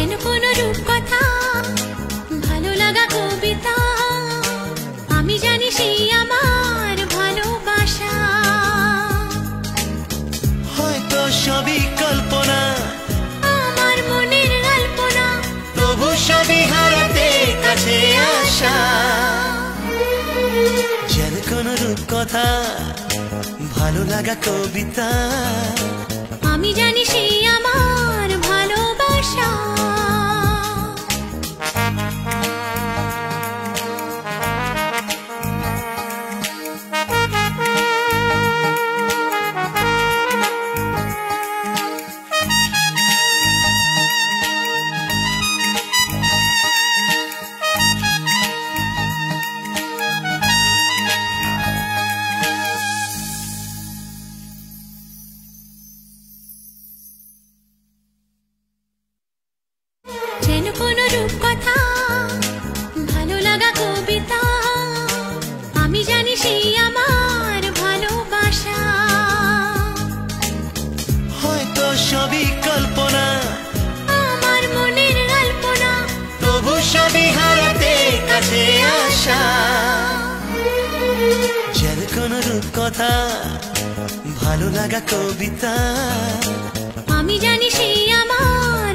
যেন কোনো রূপকথা, ভালো লাগা কবিতা, আমি জানি সেই আমার ভালোবাসা। হয়তো সবই কল্পনা, আমার মনের কল্পনা, তবু সবই হারাতে কাছে আসা। যেন কোনো রূপকথা, ভালো লাগা কবিতা, আমি জানি সেই আমার ভালোবাসা। যেন কোনো রূপকথা, ভালো লাগা কবিতা, আমি জানি সেই আমার ভালোবাসা। হয়তো সবই কল্পনা, আমার মনের কল্পনা, তবু সবই হারাতে কাছে আসা। যেন কোনো রূপকথা, ভালো লাগা কবিতা, আমি জানি সেই আমার